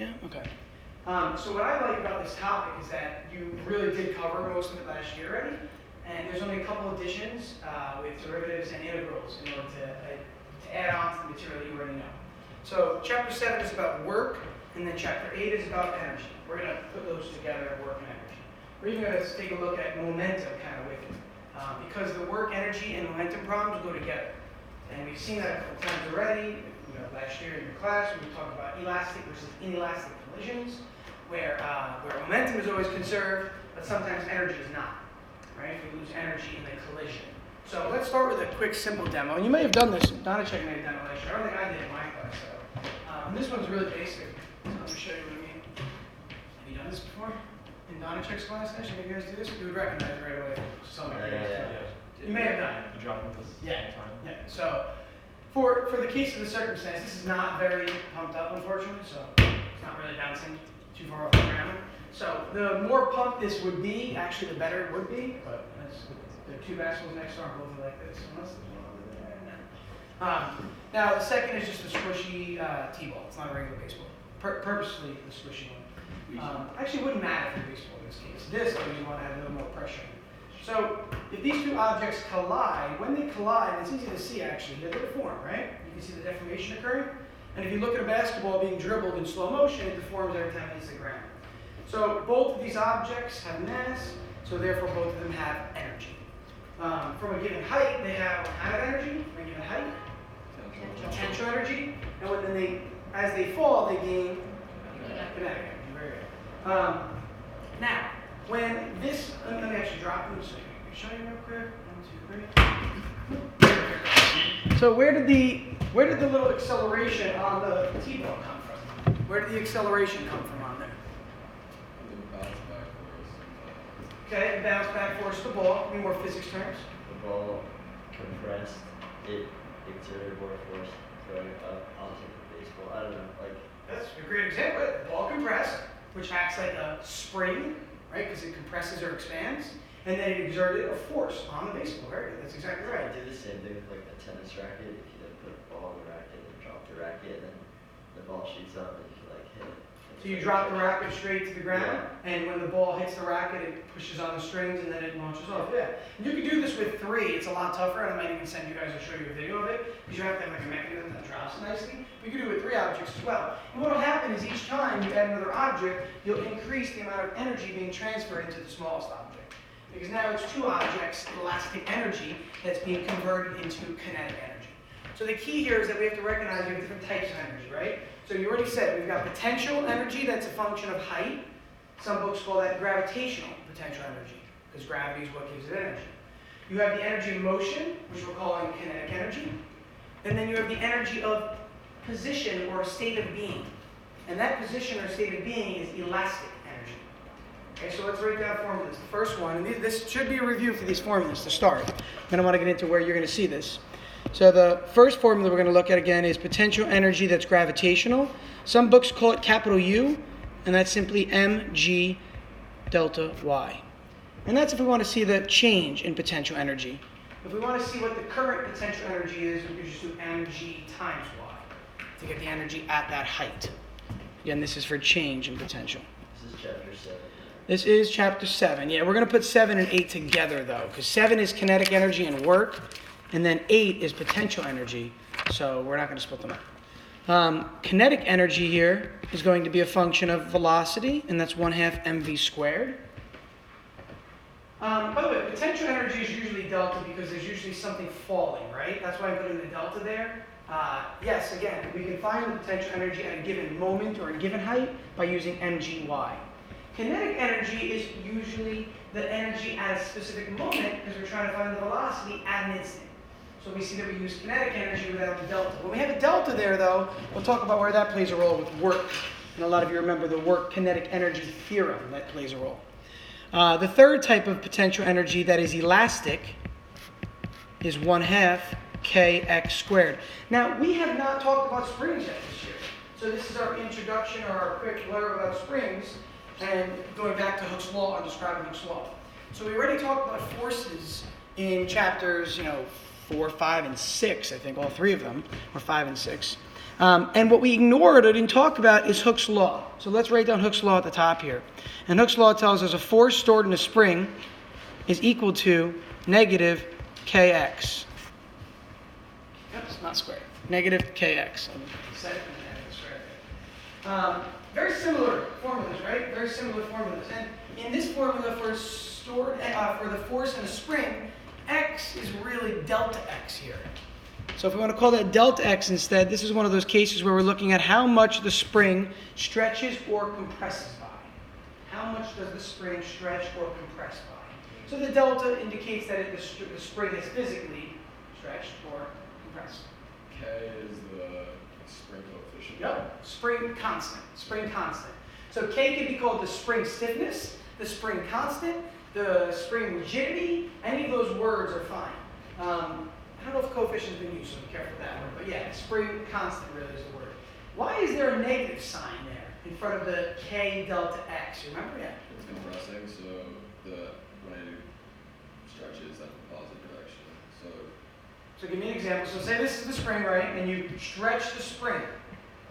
Yeah? Okay. So what I like about this topic is that you really did cover most of it last year already, and there's only a couple additions with derivatives and integrals in order to add on to the material that you already know. So chapter 7 is about work, and then chapter 8 is about energy. We're going to put those together, work and energy. We're even going to take a look at momentum kind of with it, because the work, energy, and momentum problems go together. And we've seen that a couple times already. Last year in your class, we talked about elastic versus inelastic collisions, where momentum is always conserved, but sometimes energy is not. Right? We lose energy in the collision. So let's start with a quick, simple demo. And you may have done this. Donachek made a demo last year. I don't think I did in my class. So this one's really basic. So let me show you what I mean. Have you done this before? In Donachek's class, actually, maybe you guys do this? You would recognize it right away. You may have done it. You dropped this time. Yeah. So for the case of the circumstance, this is not very pumped up, unfortunately. So it's not really bouncing too far off the ground. So the more pumped this would be, actually the better it would be. But there are two basketballs next to our both like this. Unless there's one over there. Now the second is just a squishy T-ball. It's not a regular baseball. Purposely the squishy one. Actually, it wouldn't matter for baseball in this case. This, though, you want to have a little more pressure. So if these two objects collide, when they collide, it's easy to see actually. They're going to deform, right? You can see the deformation occurring. And if you look at a basketball being dribbled in slow motion, it deforms every time it hits the ground. So both of these objects have mass, so therefore both of them have energy. From a given height, they have what kind of energy? From a given height? Potential energy. And as they fall, they gain kinetic energy. Very good. Now, when this, let me actually drop them so I can show you real quick. 1, 2, 3. So where did the little acceleration on the T-ball come from? Where did the acceleration come from on there? Okay, bounce back force of the ball. Any more physics terms? The ball compressed, it exerted more force going up onto the baseball. I don't know, That's a great example. Right? The ball compressed, which acts like a spring, right? Because it compresses or expands, and then it exerted a force on the baseball. Very good. That's exactly right. I do the same thing with a tennis racket. If you put a ball in the racket and drop the racket, then the ball shoots up and you can hit it. So you drop the racket straight to the ground, and when the ball hits the racket, it pushes on the strings, and then it launches off. Yeah. And you can do this with 3. It's a lot tougher, and I might even send you guys to show you a video of it, because you have to have a mechanism that drops nicely. But you can do it with 3 objects as well. And what will happen is each time you add another object, you'll increase the amount of energy being transferred into the smallest object. Because now it's 2 objects, elastic energy, that's being converted into kinetic energy. So the key here is that we have to recognize we have different types of energy, right? So you already said we've got potential energy that's a function of height. Some books call that gravitational potential energy, because gravity is what gives it energy. You have the energy of motion, which we're calling kinetic energy. And then you have the energy of position or state of being. And that position or state of being is elastic energy. Okay, so let's write down formulas. The first one, and this should be a review for these formulas to start. Then I want to get into where you're going to see this. So the first formula we're going to look at again is potential energy that's gravitational. Some books call it capital U, and that's simply mg delta y. And that's if we want to see the change in potential energy. If we want to see what the current potential energy is, we can just do mg times y to get the energy at that height. Again, this is for change in potential. This is chapter 7. This is chapter 7. Yeah, we're going to put 7 and 8 together, though, because 7 is kinetic energy and work, and then 8 is potential energy, so we're not going to split them up. Kinetic energy here is going to be a function of velocity, and that's 1/2 mv squared. By the way, potential energy is usually delta because there's usually something falling, right? That's why I'm putting the delta there. Yes, again, we can find the potential energy at a given moment or a given height by using mgy. Kinetic energy is usually the energy at a specific moment because we're trying to find the velocity at an instant. So we see that we use kinetic energy without the delta. When we have a delta there, though, we'll talk about where that plays a role with work. And a lot of you remember the work kinetic energy theorem that plays a role. The third type of potential energy that is elastic is 1/2 kx squared. Now, we have not talked about springs yet this year. So this is our introduction or our quick blurb about springs and going back to Hooke's law and describing Hooke's law. So we already talked about forces in chapters, 4, 5, and 6, I think, all 3 of them, or 5 and 6. And what we ignored or didn't talk about is Hooke's law. So let's write down Hooke's law at the top here. And Hooke's law tells us a force stored in a spring is equal to negative kx. Yep, it's not squared. Negative kx. Very similar formulas, right? Very similar formulas. And in this formula for the force in a spring, x is really delta x here. So if we want to call that delta x instead, this is one of those cases where we're looking at how much the spring stretches or compresses by. How much does the spring stretch or compress by? So the delta indicates that the spring is physically stretched or compressed. K is the spring coefficient. Yep, spring constant. Spring constant. So K can be called the spring stiffness, the spring constant, the spring rigidity. Any of those words are fine. I don't know if coefficient's been used, so be careful with that word. But yeah, spring constant really is the word. Why is there a negative sign there in front of the K delta X? You remember that? It's compressing, so when it stretches in the positive direction. So give me an example. So say this is the spring, right? And you stretch the spring.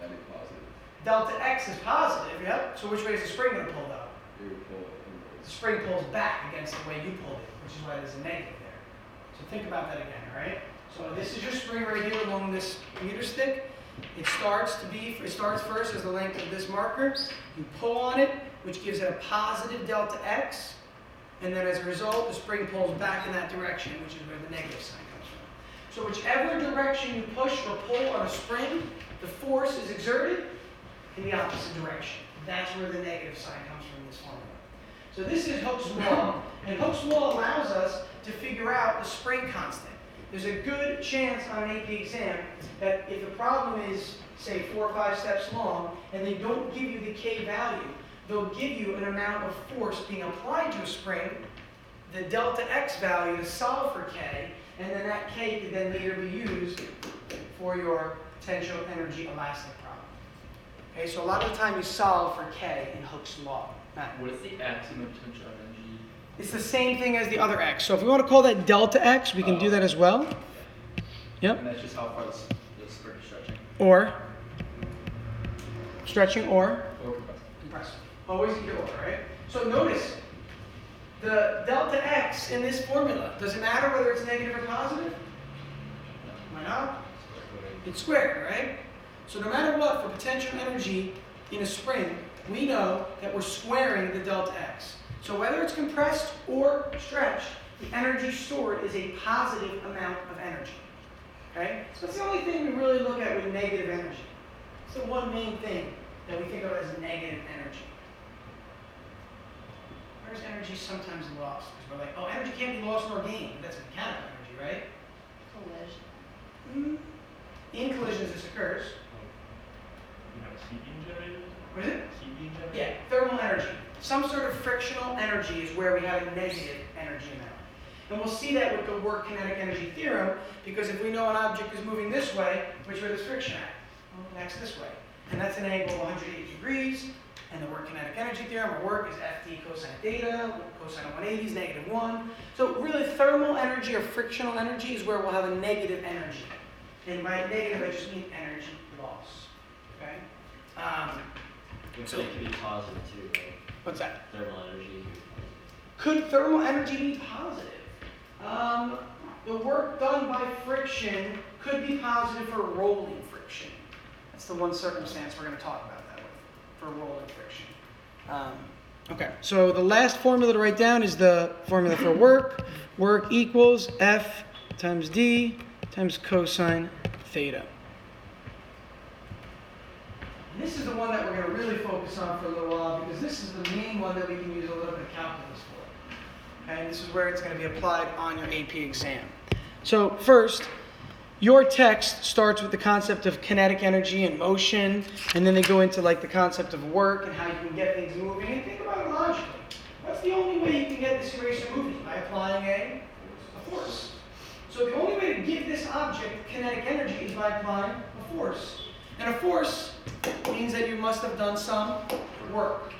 That'd be positive. Delta X is positive, yep. So which way is the spring going to pull though? You would pull it inwards. The spring pulls back against the way you pulled it, which is why there's a negative there. So think about that again, all right? So this is your spring right here along this meter stick. It starts first as the length of this marker. You pull on it, which gives it a positive delta X. And then as a result, the spring pulls back in that direction, which is where the negative sign comes from. So whichever direction you push or pull on a spring, the force is exerted in the opposite direction. That's where the negative sign comes from in this formula. So this is Hooke's law. And Hooke's law allows us to figure out the spring constant. There's a good chance on an AP exam that if the problem is, say, 4 or 5 steps long, and they don't give you the K value, they'll give you an amount of force being applied to a spring, the delta X value to solve for K, and then that K could then later be used for your potential energy elastic problem. Okay, so a lot of the time you solve for K in Hooke's law. Matt? What is the X in the potential energy? It's the same thing as the other X. So if we want to call that delta X, we can do that as well. Yep. And that's just how far the spring is stretching. Or stretching or Or compressing. compressing. Always either or, right? So notice the delta X in this formula. Does it matter whether it's negative or positive? Why not? It's squared, right? So no matter what, for potential energy in a spring, we know that we're squaring the delta X. So whether it's compressed or stretched, the energy stored is a positive amount of energy. Okay? So that's the only thing we really look at with negative energy. It's the one main thing that we think of as negative energy. Where's energy sometimes lost? Because we're like, oh, energy can't be lost nor gained. That's mechanical energy, right? Collision. In collisions, this occurs. You have a heat beam generator? What is it? Heat beam generator? Yeah, thermal energy. Some sort of frictional energy is where we have a negative energy amount. And we'll see that with the work kinetic energy theorem, because if we know an object is moving this way, which way does friction act? Well, it acts this way. And that's an angle of 180 degrees, and the work kinetic energy theorem, or work, is Ft cosine theta, cosine of 180 is -1. So really, thermal energy or frictional energy is where we'll have a negative energy. And by negative, I just mean energy loss. Okay? So it could be positive too, right? What's that? Thermal energy. Could thermal energy be positive? The work done by friction could be positive for rolling friction. That's the one circumstance we're going to talk about that with, for rolling friction. Okay, so the last formula to write down is the formula for work. Work equals F times D times cosine theta. And this is the one that we're going to really focus on for a little while, because this is the main one that we can use a little bit of calculus for. Okay, and this is where it's going to be applied on your AP exam. So first, your text starts with the concept of kinetic energy and motion, and then they go into like the concept of work and how you can get things moving. And think about it logically. What's the only way you can get this eraser moving? By applying a force. So the only way to give this object kinetic energy is by applying a force. And a force means that you must have done some work.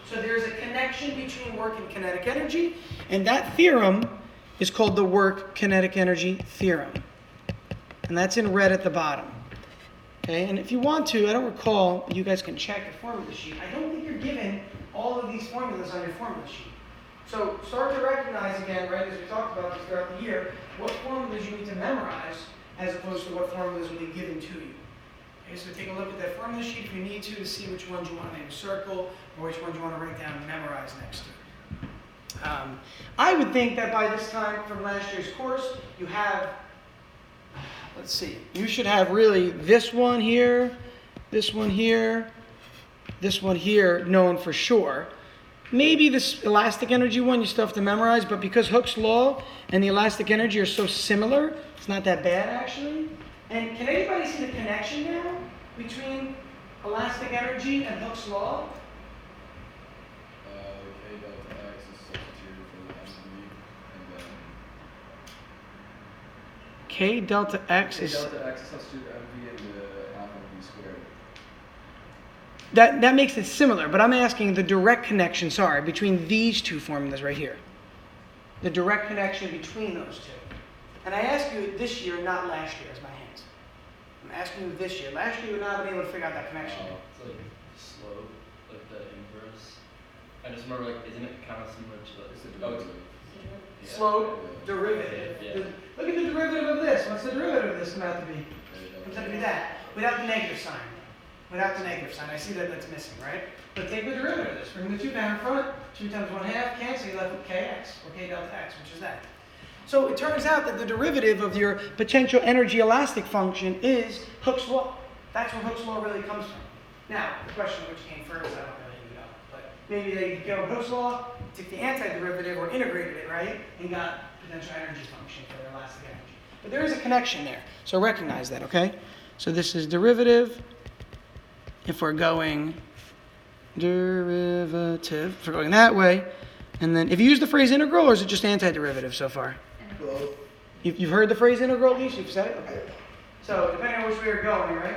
So there's a connection between work and kinetic energy, and that theorem is called the work kinetic energy theorem. And that's in red at the bottom. Okay, and if you want to, I don't recall, you guys can check the formula sheet. I don't think you're given all of these formulas on your formula sheet. So start to recognize again, right, as we talked about this throughout the year, what formulas you need to memorize as opposed to what formulas will be given to you. Okay, so take a look at that formula sheet if you need to see which ones you want to maybe circle or which ones you want to write down and memorize next to it. I would think that by this time from last year's course, you have, let's see, you should have really this one here, this one here, this one here known for sure. Maybe this elastic energy one you still have to memorize, but because Hooke's law and the elastic energy are so similar, it's not that bad actually. And can anybody see the connection now between elastic energy and Hooke's law? K delta X is substituted for the MV, and then K delta X K is... delta X is substituted MV into half MV squared. That makes it similar, but I'm asking the direct connection, sorry, between these two formulas right here. The direct connection between those two. And I ask you this year, not last year, as my hands. I'm asking you this year. Last year you would not have been able to figure out that connection. It's like slope, like the inverse. I just remember, like, isn't it kind of similar to the... It's the derivative. Yeah. Slope, derivative. Yeah. Look at the derivative of this. What's the derivative of this come out to be? K Comes delta out to be X. that, without the negative sign. Without the negative sign. I see that that's missing, right? But take the derivative of this. Bring the 2 down in front. 2 times 1/2 cancel. You're left with kx, or k delta x, which is that. So it turns out that the derivative of your potential energy elastic function is Hooke's law. That's where Hooke's law really comes from. Now, the question which came first, I don't really know. But maybe they go Hooke's law, took the antiderivative or integrated it, right? And got potential energy function for their elastic energy. But there is a connection there. So recognize that, okay? So this is derivative. If we're going derivative, if we're going that way, and then if you use the phrase integral, or is it just antiderivative so far? Both. You've heard the phrase integral at least? You've said it? Okay. So depending on which way you're going, right?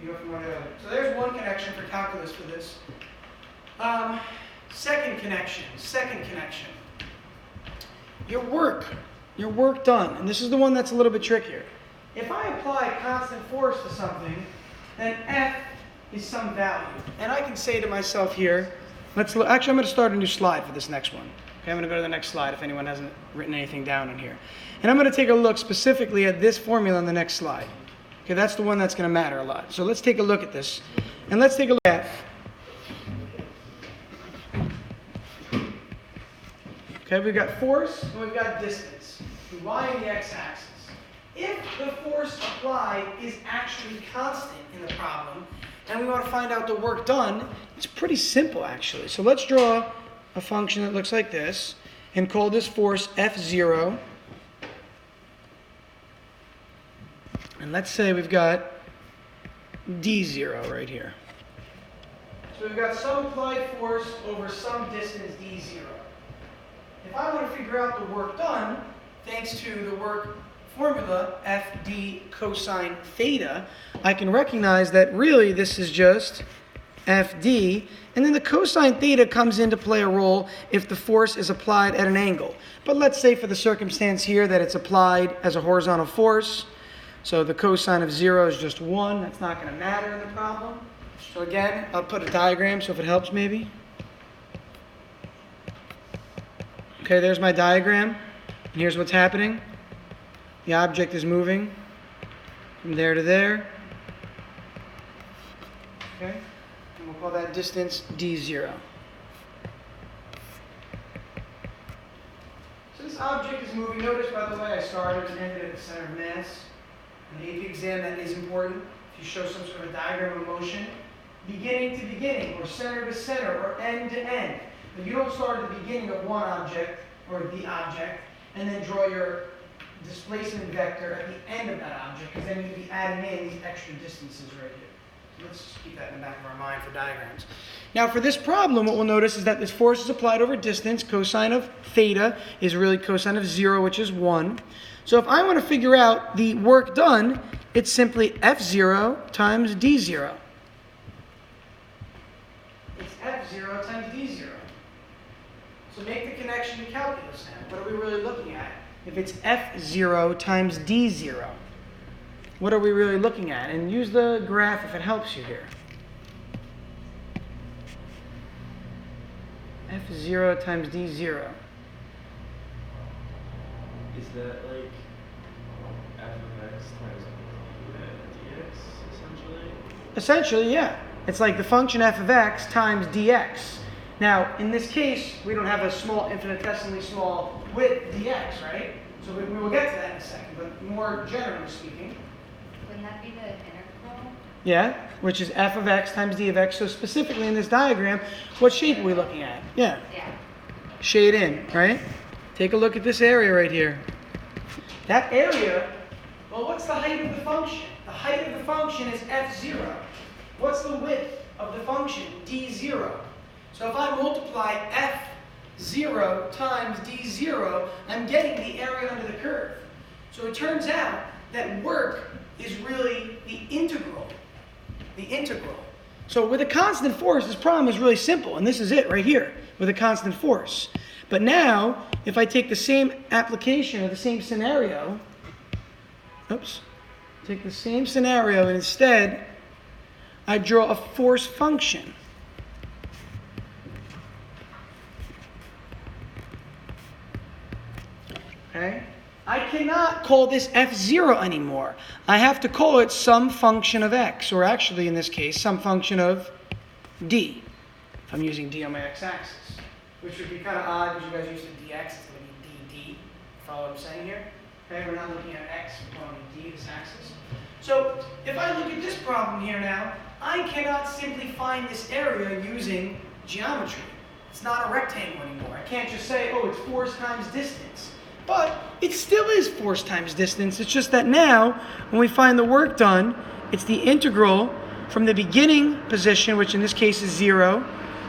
You go from one to the other. So there's one connection for calculus for this. Second connection. Your work done. And this is the one that's a little bit trickier. If I apply constant force to something, then F is some value. And I can say to myself here, actually I'm going to start a new slide for this next one. Okay, I'm going to go to the next slide if anyone hasn't written anything down in here. And I'm going to take a look specifically at this formula on the next slide. Okay, that's the one that's going to matter a lot. So let's take a look at this. And let's take a look at F. Okay, we've got force and we've got distance. The y and the x-axis. If the force applied is actually constant in the problem, and we want to find out the work done, it's pretty simple actually. So let's draw a function that looks like this and call this force F0. And let's say we've got D0 right here. So we've got some applied force over some distance D0. If I want to figure out the work done, thanks to the work formula FD cosine theta, I can recognize that really this is just FD, and then the cosine theta comes in to play a role if the force is applied at an angle. But let's say for the circumstance here that it's applied as a horizontal force, so the cosine of 0 is just 1. That's not going to matter in the problem. So again, I'll put a diagram so if it helps maybe. Okay, there's my diagram. And here's what's happening. The object is moving from there to there. Okay, and we'll call that distance D0. So this object is moving. Notice, by the way, I started and ended at the center of mass. In the AP exam, that is important. If you show some sort of diagram of motion, beginning to beginning, or center to center, or end to end. But you don't start at the beginning of one object, or the object, and then draw your displacement vector at the end of that object, because then you'd be adding in these extra distances right here. So let's just keep that in the back of our mind for diagrams. Now for this problem, what we'll notice is that this force is applied over distance. Cosine of theta is really cosine of 0, which is 1. So if I want to figure out the work done, it's simply F0 times D0. It's F0 times D0. So make the connection to calculus now. What are we really looking at? If it's F0 times D0. what are we really looking at? And use the graph if it helps you here. F0 times D0. Is that like f of x times dx, essentially? Essentially, yeah. It's like the function f of x times dx. Now, in this case, we don't have a small, infinitesimally small width dx, right? So we will get to that in a second, but more generally speaking. Wouldn't that be the integral? Yeah, which is f of x times d of x. So specifically in this diagram, what shape are we looking at? Yeah, Yeah. shade in, right? Take a look at this area right here. That area, well, what's the height of the function? The height of the function is f0. What's the width of the function? d0. So if I multiply f0 times d0, I'm getting the area under the curve. So it turns out that work is really the integral. The integral. So with a constant force, this problem is really simple, and this is it right here, with a constant force. But now, if I take the same application or the same scenario, take the same scenario and instead I draw a force function. Okay? I cannot call this f0 anymore. I have to call it some function of x, or actually in this case, some function of d, if I'm using d on my x-axis. Which would be kind of odd because you guys used to dx, it's going to be dd. Follow what I'm saying here? Okay, we're not looking at x, we're calling it d, this axis. So if I look at this problem here now, I cannot simply find this area using geometry. It's not a rectangle anymore. I can't just say, oh, it's force times distance. But it still is force times distance. It's just that now, when we find the work done, it's the integral from the beginning position, which in this case is 0,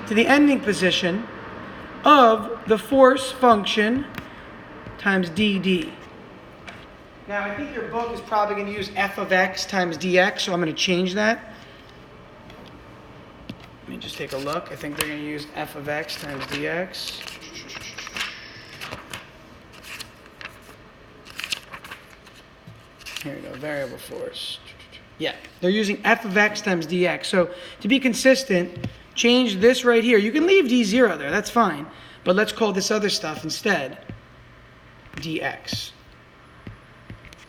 to the ending position of the force function times dd. Now, I think your book is probably going to use f of x times dx, so I'm going to change that. Let me just take a look. I think they're going to use f of x times dx. Here we go, variable force. Yeah, they're using f of x times dx. So to be consistent, change this right here. You can leave d0 there, that's fine. But let's call this other stuff instead dx.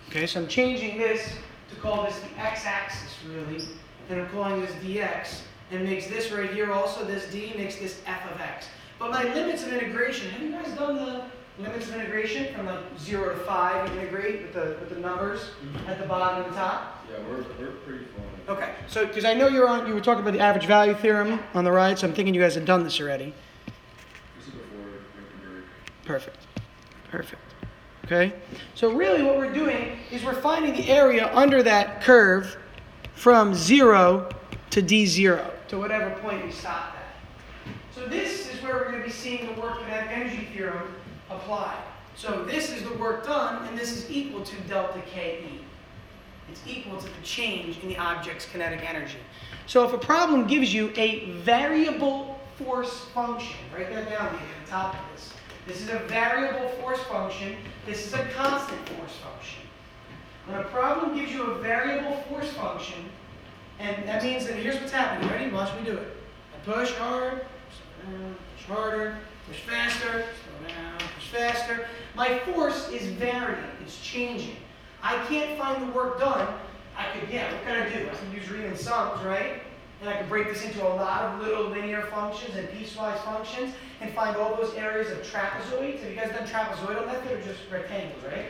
Okay, so I'm changing this to call this the x-axis, really. And I'm calling this dx. And makes this right here also, this d, makes this f of x. But my limits of integration, have you guys done the limits of integration from like 0 to 5, you integrate with the numbers at the bottom and the top? Yeah, we're pretty full. Okay, so because I know you were talking about the average value theorem on the right, so I'm thinking you guys had done this already. This is before integrate. Perfect. Perfect. Okay? So really what we're doing is we're finding the area under that curve from 0 to d0, to whatever point we stopped at. So this is where we're going to be seeing the work kinetic energy theorem applied. So this is the work done, and this is equal to delta KE. It's equal to the change in the object's kinetic energy. So if a problem gives you a variable force function, write that down here at the top of this. This is a variable force function. This is a constant force function. When a problem gives you a variable force function, and that means that here's what's happening. Ready? Watch me do it. I push hard, slow down, push harder, push faster, slow down, push faster. My force is varying. It's changing. I can't find the work done. I could, what can I do? I can use Riemann sums, right? And I can break this into a lot of little linear functions and piecewise functions and find all those areas of trapezoids. Have you guys done trapezoidal method or just rectangles, right?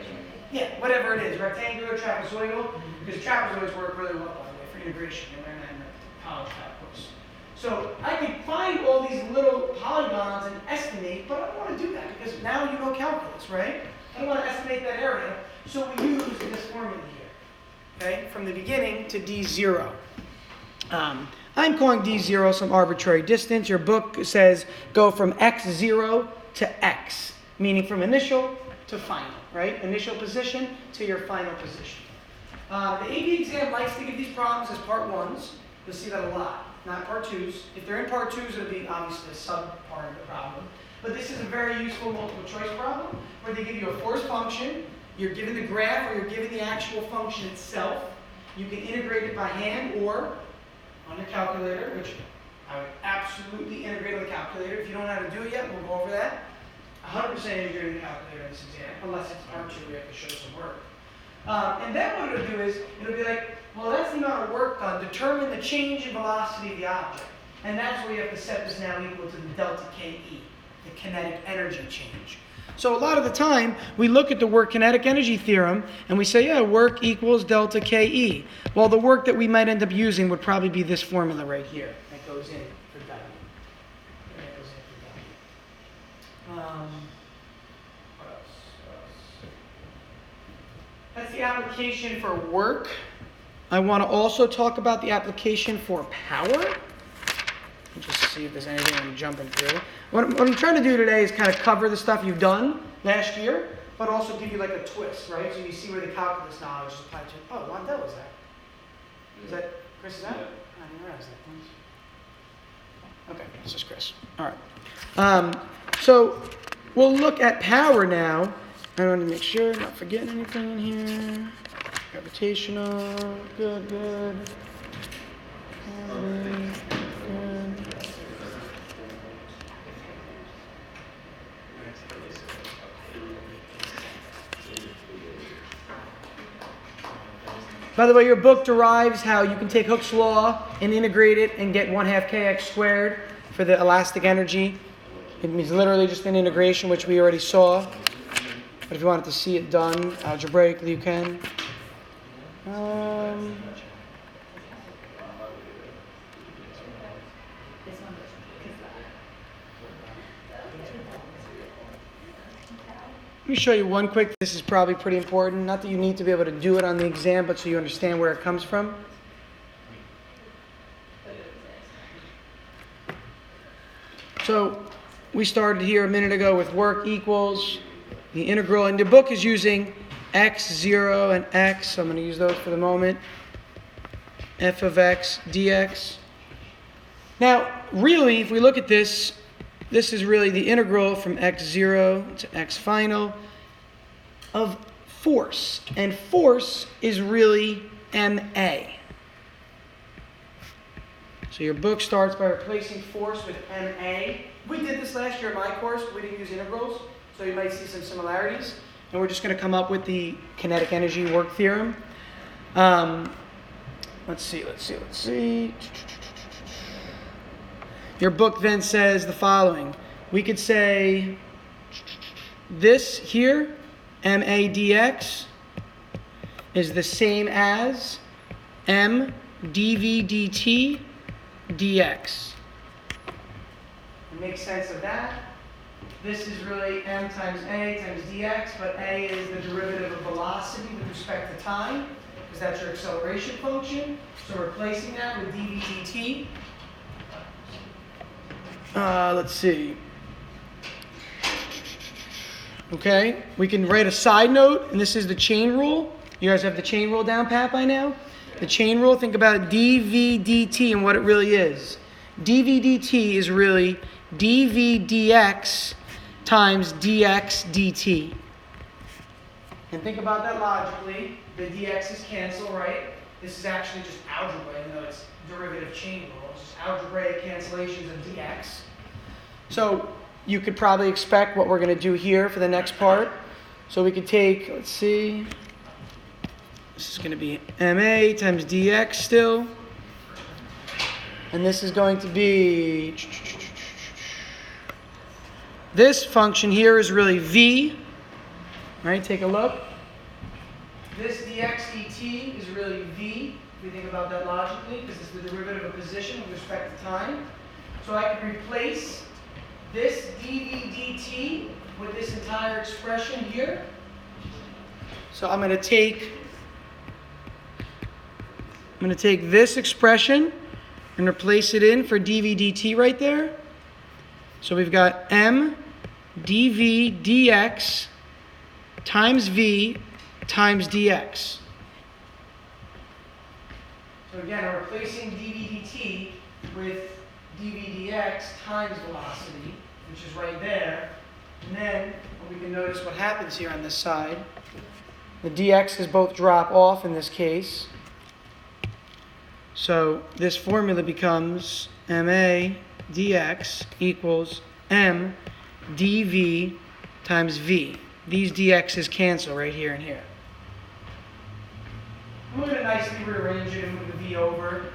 Yeah, whatever it is, rectangular, trapezoidal, because trapezoids work really well, by the way, for integration. You learn that in the college calculus. So I can find all these little polygons and estimate, but I don't want to do that because now you know calculus, right? I don't want to estimate that area. So we use this formula here, okay, from the beginning to d0. I'm calling d0 some arbitrary distance. Your book says go from x0 to x, meaning from initial to final, right? Initial position to your final position. The AP exam likes to give these problems as part 1s. You'll see that a lot, not part 2s. If they're in part 2s, it'll be obviously a sub-part of the problem. But this is a very useful multiple choice problem where they give you a force function, you're given the graph or you're given the actual function itself, You can integrate it by hand or on your calculator, which I would absolutely integrate on the calculator. If you don't know how to do it yet, we'll go over that. 100% integrating the calculator in this exam, unless it's part 2 where you have to show some work. And then what it'll do is, it'll be like, well, that's the amount of work done. Determine the change in velocity of the object. And that's where you have to set this now equal to the delta KE, the kinetic energy change. So a lot of the time, we look at the work kinetic energy theorem, and we say, yeah, work equals delta KE. Well, the work that we might end up using would probably be this formula right here that goes in for W. That goes in for W. What else? That's the application for work. I want to also talk about the application for power. Just see if there's anything I'm jumping through. What I'm trying to do today is kind of cover the stuff you've done last year, but also give you like a twist, right? So you see where the calculus knowledge is applied to. Oh, Wandell was that? Is that Chris? Is that? Yeah. I didn't realize that. Okay, this is Chris. All right. So we'll look at power now. I want to make sure I'm not forgetting anything in here. Gravitational, good. Good. By the way, your book derives how you can take Hooke's law and integrate it and get 1/2 kx squared for the elastic energy. It means literally just an integration, which we already saw. But if you wanted to see it done algebraically, you can. Let me show you one quick. This is probably pretty important. Not that you need to be able to do it on the exam, but so you understand where it comes from. So we started here a minute ago with work equals the integral, and the book is using x, 0, and x. So I'm going to use those for the moment. F of x dx. Now, really, if we look at this, this is really the integral from x0 to x final of force. And force is really ma. So your book starts by replacing force with ma. We did this last year in my course. We didn't use integrals, so you might see some similarities. And we're just going to come up with the kinetic energy work theorem. Let's see. Your book then says the following. We could say this here, ma dx, is the same as m dv dt dx. It makes sense of that. This is really m times a times dx, but a is the derivative of velocity with respect to time, because that's your acceleration function. So replacing that with dv dt. Let's see. Okay, we can write a side note, and this is the chain rule. You guys have the chain rule down pat by now? The chain rule, think about dv dt and what it really is. dv dt is really dv dx times dx dt. And think about that logically. The dx's cancel, right? This is actually just algebra, even though it's derivative chain rule. It's just algebraic cancellations of dx. So you could probably expect what we're going to do here for the next part. So we could take, let's see, this is going to be ma times dx still. And this is going to be, this function here is really v. Right, take a look. This dx dt is really v, if you think about that logically, because it's the derivative of position with respect to time. So I can replace this dv dt with this entire expression here. So I'm going to take this expression and replace it in for dv dt right there. So we've got m dv dx times v times dx. So again, I'm replacing dv dt with dv dx times velocity, which is right there. And then we can notice what happens here on this side. The dx's both drop off in this case. So this formula becomes ma dx equals m dv times v. These dx's cancel right here and here. We're going to nicely rearrange it and move the v over.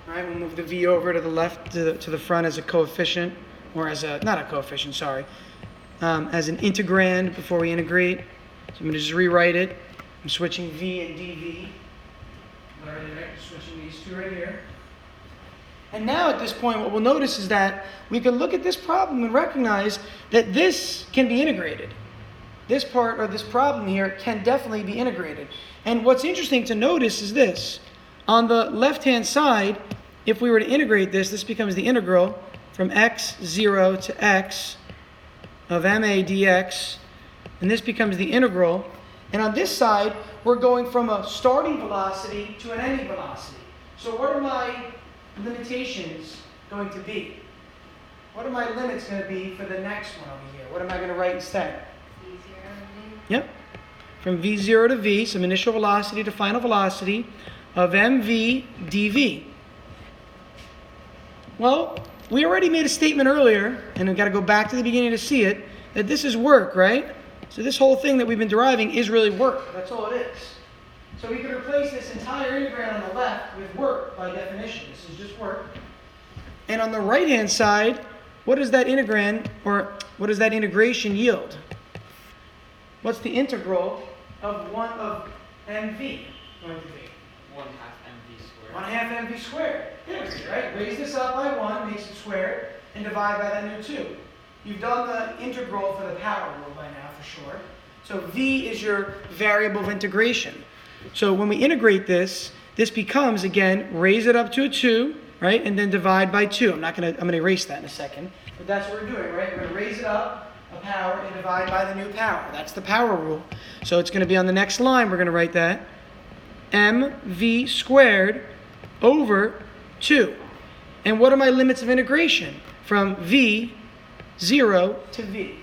All right, we'll move the v over to the left, to the front as a coefficient, or as a, not a coefficient, sorry, as an integrand before we integrate. So I'm going to just rewrite it. I'm switching v and dv. All right, switching these two right here. And now at this point, what we'll notice is that we can look at this problem and recognize that this can be integrated. This part, or this problem here, can definitely be integrated. And what's interesting to notice is this. On the left-hand side, if we were to integrate this, this becomes the integral from x0 to x of ma dx. And this becomes the integral. And on this side, we're going from a starting velocity to an ending velocity. So what are my limitations going to be? What are my limits going to be for the next one over here? What am I going to write instead? V0 to V. Yep. From v0 to v, some initial velocity to final velocity of mv dv. Well, we already made a statement earlier, and we've got to go back to the beginning to see it, that this is work, right? So this whole thing that we've been deriving is really work. That's all it is. So we could replace this entire integrand on the left with work by definition. This is just work. And on the right-hand side, what does that integrand, or what does that integration yield? What's the integral of mv going to be? 1/2 mv squared. 1/2 mv squared. Integrate, right? Raise this up by 1, makes it squared, and divide by that new 2. You've done the integral for the power rule by now, for sure. So v is your variable of integration. So when we integrate this, this becomes, again, raise it up to a 2, right? And then divide by 2. I'm going to erase that in a second. But that's what we're doing, right? We're going to raise it up a power and divide by the new power. That's the power rule. So it's going to be on the next line. We're going to write that. mv squared over 2. And what are my limits of integration? From v, 0 to v.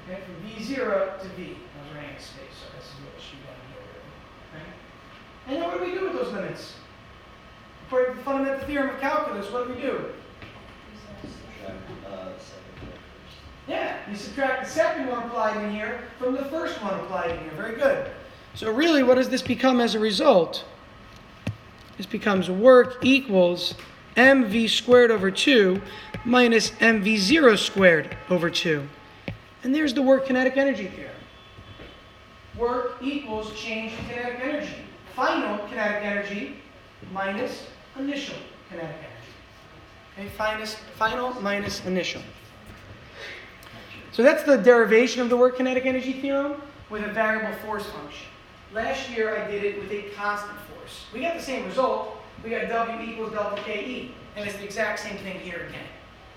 Okay, from v0 to v. I was running out of space, so this is what she wanted to do. Okay? And then what do we do with those limits? According to the fundamental theorem of calculus, what do we do? Subtract the second one first. Yeah, you subtract the second one applied in here from the first one applied in here. Very good. So really, what does this become as a result? This becomes work equals mv squared over 2 minus mv0 squared over 2. And there's the work kinetic energy theorem. Work equals change in kinetic energy. Final kinetic energy minus initial kinetic energy. Okay, final minus initial. So that's the derivation of the work kinetic energy theorem with a variable force function. Last year I did it with a constant force. We got the same result. We got W equals delta KE. And it's the exact same thing here again.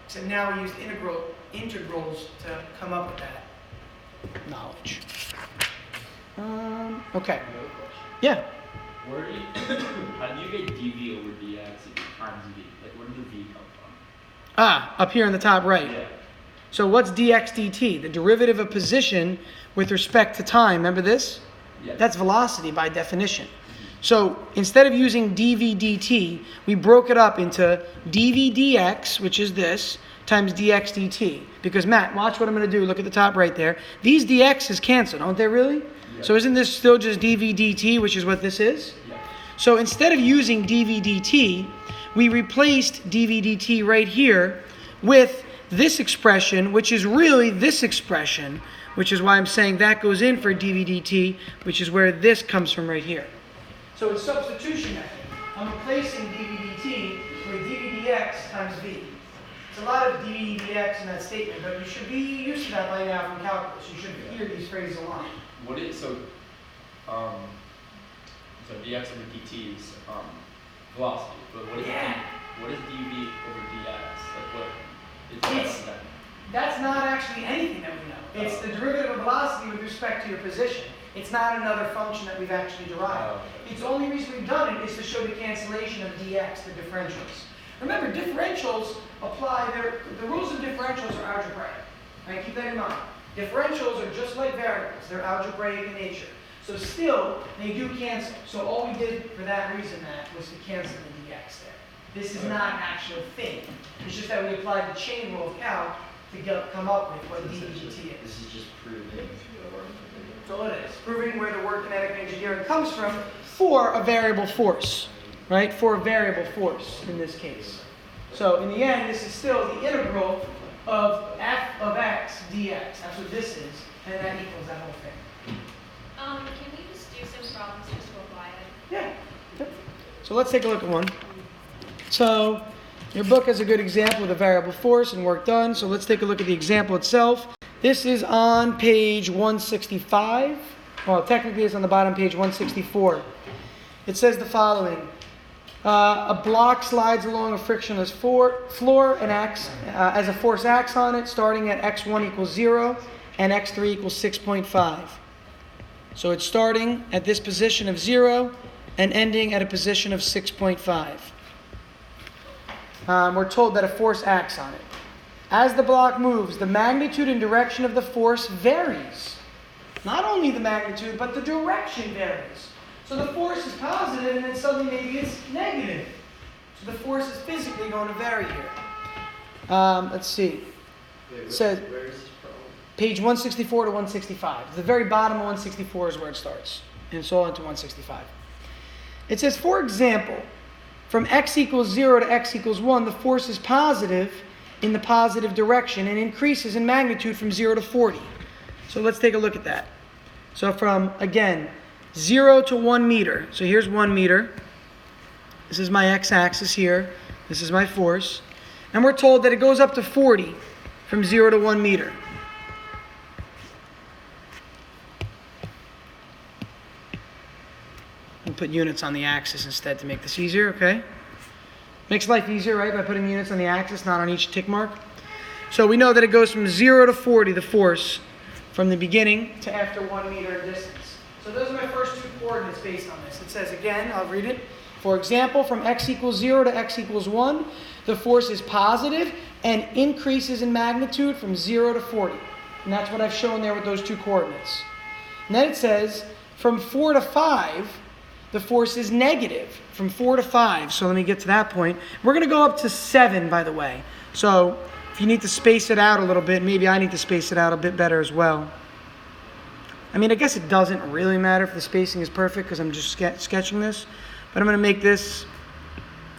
Except now we used integrals to come up with that knowledge. Okay. Another question. Yeah. Where do you, how do you get dv over dx times v? Like, where did the v come from? Up here in the top right. Yeah. So what's dx dt? The derivative of position with respect to time. Remember this? Yeah. That's velocity by definition. So instead of using dv dt, we broke it up into dv dx, which is this, times dx dt. Because Matt, watch what I'm going to do. Look at the top right there. These dx's cancel, don't they really? Yeah. So isn't this still just dv dt, which is what this is? Yeah. So instead of using dv dt, we replaced dv dt right here with this expression, which is really this expression, which is why I'm saying that goes in for dv dt, which is where this comes from right here. So it's substitution method. I'm replacing dv dt with dv dx times v. It's a lot of dv dx in that statement, but you should be used to that by now from calculus. You should hear these phrases a lot. What is so dx over dt is velocity, but what is what is dv over dx? Like what is that? That's not actually anything that we know. It's the derivative of velocity with respect to your position. It's not another function that we've actually derived. It's the only reason we've done it is to show the cancellation of dx, the differentials. Remember, differentials apply, the rules of differentials are algebraic. Right? Keep that in mind. Differentials are just like variables. They're algebraic in nature. So still, they do cancel. So all we did for that reason, Matt, was to cancel the dx there. This is not an actual thing. It's just that we applied the chain rule of calc to come up with what This is ddt just- is. This is just proving the work. That's all it is. Proving where the word kinetic engineering comes from for a variable force, right? For a variable force in this case. So in the end, this is still the integral of f of x dx. That's what this is, and that equals that whole thing. Can we just do some problems just to apply it? Yeah. Yep. So let's take a look at one. So your book has a good example of the variable force and work done. So let's take a look at the example itself. This is on page 165. Well, technically it's on the bottom page 164. It says the following. A block slides along a frictionless floor and acts as a force acts on it, starting at x1 equals 0 and x3 equals 6.5. So it's starting at this position of 0 and ending at a position of 6.5. We're told that a force acts on it. As the block moves, the magnitude and direction of the force varies. Not only the magnitude, but the direction varies. So the force is positive, and then suddenly maybe it's negative. So the force is physically going to vary here. Let's see. Wait, Says- where is this problem? Page 164 to 165. The very bottom of 164 is where it starts. And it's all into 165. It says, for example, from x equals 0 to x equals 1, the force is positive in the positive direction and increases in magnitude from 0 to 40. So let's take a look at that. So from, again, 0 to 1 meter. So here's 1 meter. This is my x-axis here. This is my force. And we're told that it goes up to 40 from 0 to 1 meter. I'll put units on the axis instead to make this easier, okay? Makes life easier, right, by putting units on the axis, not on each tick mark. So we know that it goes from 0 to 40, the force, from the beginning to after 1 meter in distance. So those are my first two coordinates based on this. It says, again, I'll read it. For example, from x equals 0 to x equals 1, the force is positive and increases in magnitude from 0 to 40. And that's what I've shown there with those two coordinates. And then it says, from 4 to 5, the force is negative from 4 to 5. So let me get to that point. We're going to go up to 7, by the way. So if you need to space it out a little bit, maybe I need to space it out a bit better as well. I mean, I guess it doesn't really matter if the spacing is perfect because I'm just sketching this. But I'm going to make this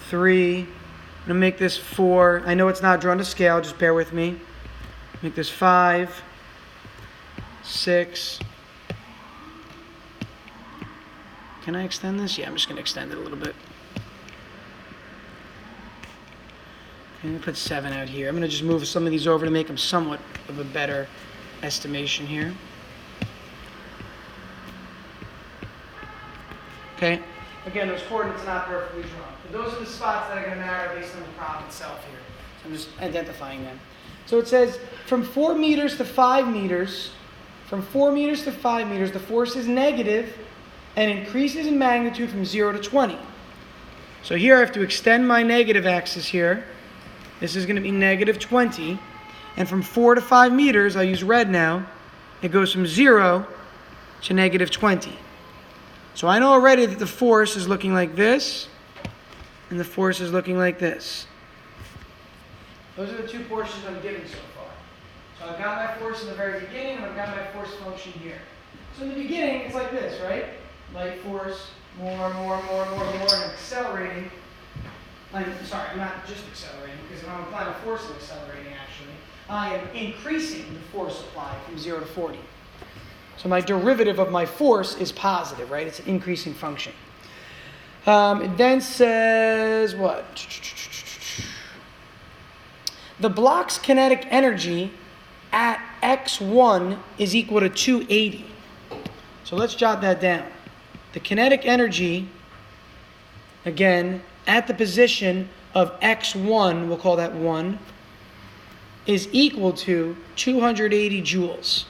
3. I'm going to make this 4. I know it's not drawn to scale. Just bear with me. Make this 5, 6. Can I extend this? Yeah, I'm just going to extend it a little bit. Okay, I'm going to put 7 out here. I'm going to just move some of these over to make them somewhat of a better estimation here. Okay. Again, those coordinates are not perfectly drawn. But those are the spots that are going to matter based on the problem itself here. So I'm just identifying them. So it says from 4 meters to 5 meters, from 4 meters to 5 meters, the force is negative and increases in magnitude from 0 to 20. So here I have to extend my negative axis here. This is going to be negative 20. And from 4 to 5 meters, I'll use red now, it goes from 0 to negative 20. So I know already that the force is looking like this, and the force is looking like this. Those are the two portions I'm given so far. So I've got my force in the very beginning, and I've got my force function here. So in the beginning, it's like this, right? Light force, more, and I'm accelerating. I'm not just accelerating, because if I'm applying a force, I'm accelerating actually. I am increasing the force applied from 0 to 40. So my derivative of my force is positive, right? It's an increasing function. It then says what? The block's kinetic energy at x1 is equal to 280. So let's jot that down. The kinetic energy, again, at the position of x1, we'll call that 1, is equal to 280 joules.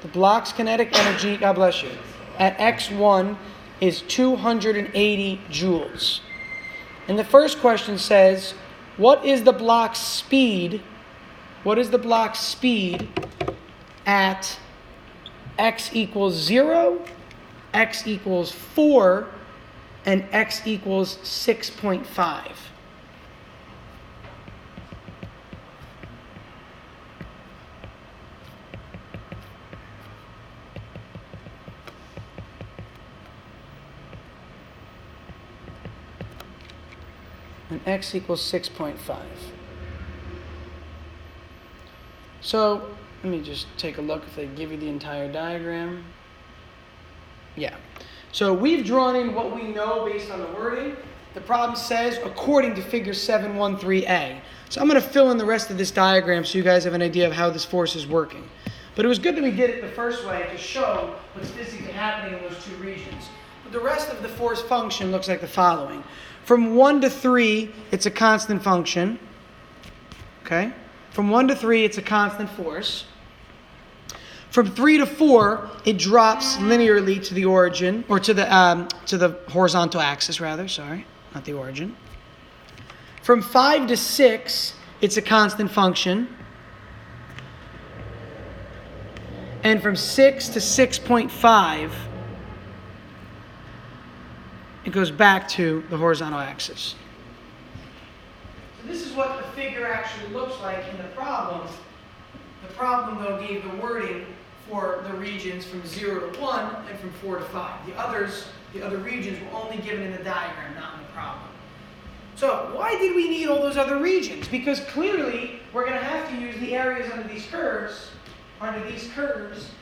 The block's kinetic energy, God bless you, at x1 is 280 joules. And the first question says, what is the block's speed? What is the block's speed at x equals 0, x equals 4, and x equals 6.5. And x equals 6.5. So let me just take a look if they give you the entire diagram. Yeah. So we've drawn in what we know based on the wording. The problem says according to figure 713A. So I'm going to fill in the rest of this diagram so you guys have an idea of how this force is working. But it was good that we did it the first way to show what's physically happening in those two regions. But the rest of the force function looks like the following. From 1 to 3, it's a constant function. Okay? From 1 to 3, it's a constant force. From 3 to 4, it drops linearly to the origin, or to the horizontal axis, rather. Sorry, not the origin. From 5 to 6, it's a constant function. And from 6 to 6.5, it goes back to the horizontal axis. So this is what the figure actually looks like in the problem. The problem, though, gave the wording for the regions from 0 to 1 and from 4 to 5. The other regions were only given in the diagram, not in the problem. So why did we need all those other regions? Because clearly we're going to have to use the areas under these curves.